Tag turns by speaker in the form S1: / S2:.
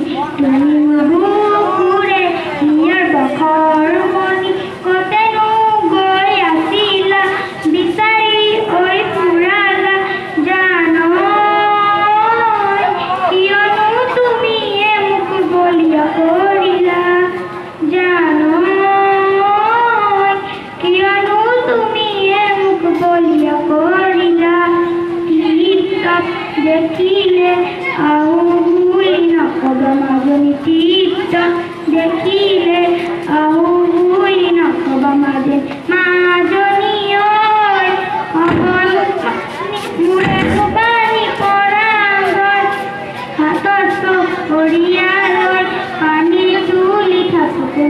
S1: তুমি বুকুৰে হিয়াৰ বখৰ মণি কতেনো গৈ আছিলা বিচাৰি ঐ ফুৰালা জানো কিয়নো তুমিয়ে মোক বলিয়া কৰিলা জানো কিয়নো তুমিয়ে মোক বলিয়া কৰিলা টিপটপ দেখিলে আহো বুলি নকবা মাজনী টিপটপ দেখিলে আহো বুলি নকবা মাজনী ঐ অকণ মোৰে কোবানি পৰা গল হাতত চকৰিয়া লৈ পানী তুলি থাকোতে